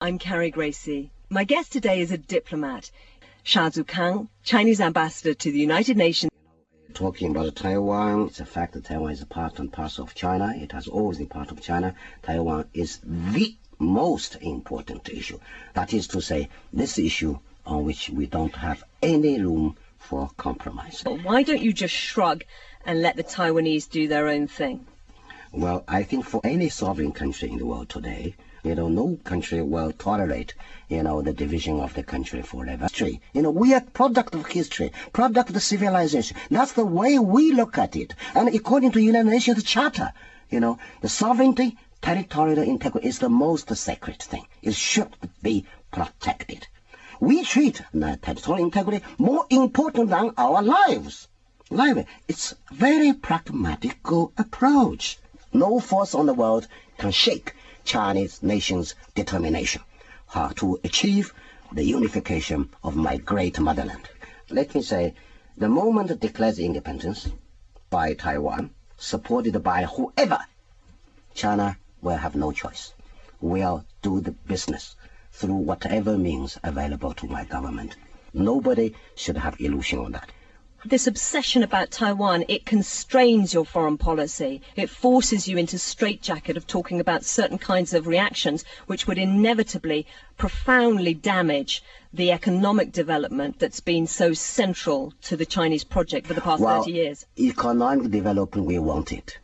I'm Carrie Gracie. My guest today is a diplomat, Sha Zu Kang, Chinese ambassador to the United Nations. Talking about Taiwan, it's a fact that Taiwan is a part and parcel of China. It has always been part of China. Taiwan is the most important issue. That is to say, this issue on which we don't have any room for compromise. Why don't you just shrug and let the Taiwanese do their own thing? Well, I think for any sovereign country in the world today, no country will tolerate, the division of the country forever. We are product of history, product of the civilization. That's the way we look at it. And according to United Nations Charter, the sovereignty, territorial integrity is the most sacred thing. It should be protected. We treat territorial integrity more important than our lives. It's a very pragmatic approach. No force on the world can shake Chinese nation's determination to achieve the unification of my great motherland. Let me say, the moment it declares independence by Taiwan, supported by whoever, China will have no choice. We'll do the business through whatever means available to my government. Nobody should have illusion on that. This obsession about Taiwan, it constrains your foreign policy. It forces you into straitjacket of talking about certain kinds of reactions which would inevitably, profoundly damage the economic development that's been so central to the Chinese project for the past 30 years. Economic development, we want it.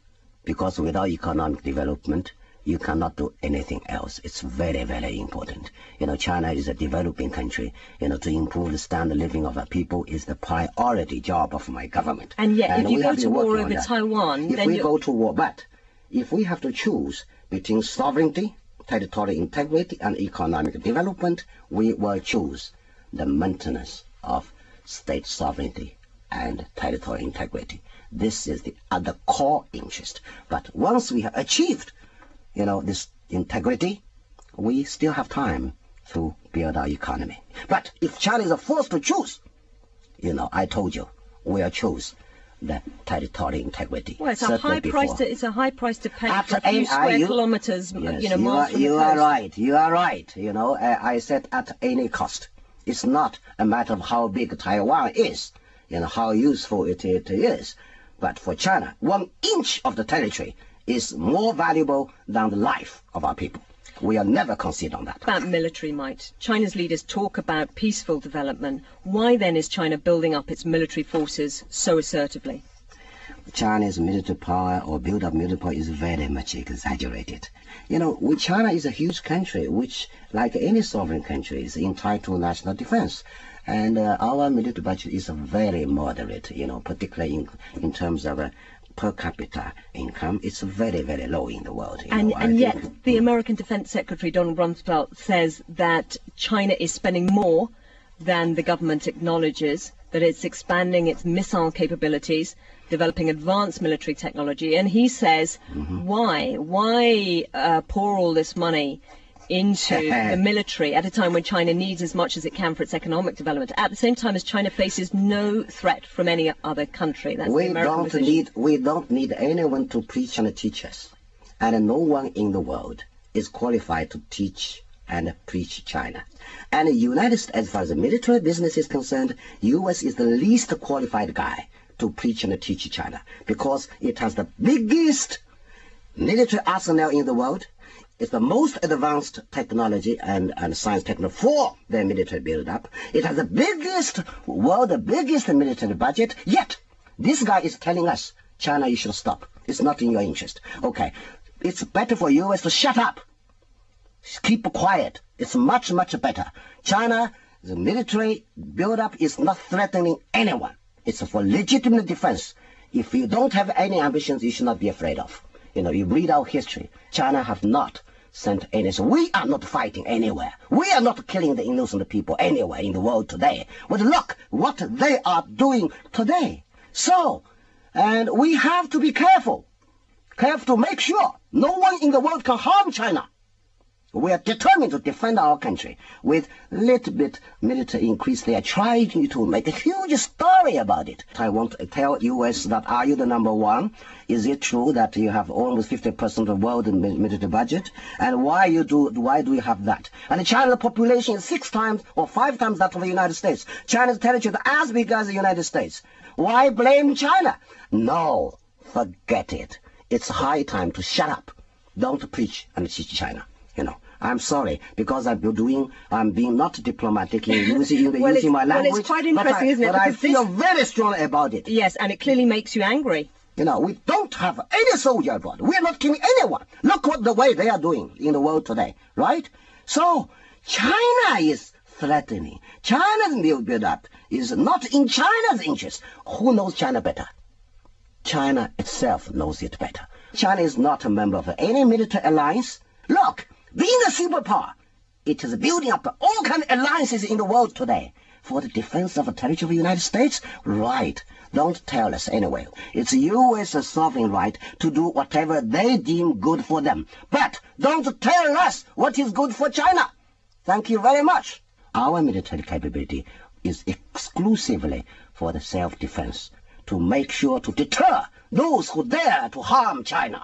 Because without economic development, you cannot do anything else. It's very, very important. China is a developing country. To improve the standard of living of our people is the priority job of my government. And yet, if you go to war over Taiwan, then we go to war, but if we have to choose between sovereignty, territorial integrity, and economic development, we will choose the maintenance of state sovereignty and territorial integrity. This is the other core interest. But once we have achieved this integrity, we still have time to build our economy. But if China is forced to choose, I told you, we'll choose the territorial integrity. Well, it's a high price to pay for a few square kilometers. Yes, you are right. You are right. I said at any cost. It's not a matter of how big Taiwan is, how useful it is. But for China, 1 inch of the territory is more valuable than the life of our people. We will never concede on that. About military might. China's leaders talk about peaceful development. Why then is China building up its military forces so assertively? China's military power or build-up military power is very much exaggerated. China is a huge country which, like any sovereign country, is entitled to national defense. And our military budget is very moderate, particularly in terms of per capita income. It's very, very low in the world. And yet the American Defense Secretary Donald Rumsfeld says that China is spending more than the government acknowledges, that it's expanding its missile capabilities, developing advanced military technology. And he says, why pour all this money into the military at a time when China needs as much as it can for its economic development, at the same time as China faces no threat from any other country? That's we don't need anyone to preach and teach us, and no one in the world is qualified to teach and preach China. And the United States, as far as the military business is concerned, U.S. is the least qualified guy to preach and teach China, because it has the biggest military arsenal in the world. It's the most advanced technology and science technology for their military build-up. It has the biggest military budget, yet this guy is telling us, China, you should stop. It's not in your interest. Okay, it's better for U.S. to shut up. Keep quiet. It's much, much better. China, the military build-up is not threatening anyone. It's for legitimate defense. If you don't have any ambitions, you should not be afraid of. You read our history. China have not sent any. So we are not fighting anywhere. We are not killing the innocent people anywhere in the world today. But look what they are doing today. So, and we have to be careful to make sure no one in the world can harm China. We are determined to defend our country. With little bit military increase, they are trying to make a huge story about it. I want to tell U.S. that are you the number one? Is it true that you have almost 50% of the world military budget? And why do you have that? And China's population is 6 times or 5 times that of the United States. China's territory is as big as the United States. Why blame China? No, forget it. It's high time to shut up. Don't preach and teach China. I'm sorry, because I'm being not diplomatic in using my language. Well, it's quite interesting, isn't it? But I feel very strongly about it. Yes, and it clearly makes you angry. We don't have any soldier abroad. We are not killing anyone. Look what the way they are doing in the world today, right? So, China is threatening. China's build-up is not in China's interest. Who knows China better? China itself knows it better. China is not a member of any military alliance. Look, being a superpower, it is building up all kinds of alliances in the world today. For the defense of the territory of the United States? Right. Don't tell us anyway. It's U.S. sovereign right to do whatever they deem good for them. But don't tell us what is good for China. Thank you very much. Our military capability is exclusively for the self-defense, to make sure to deter those who dare to harm China.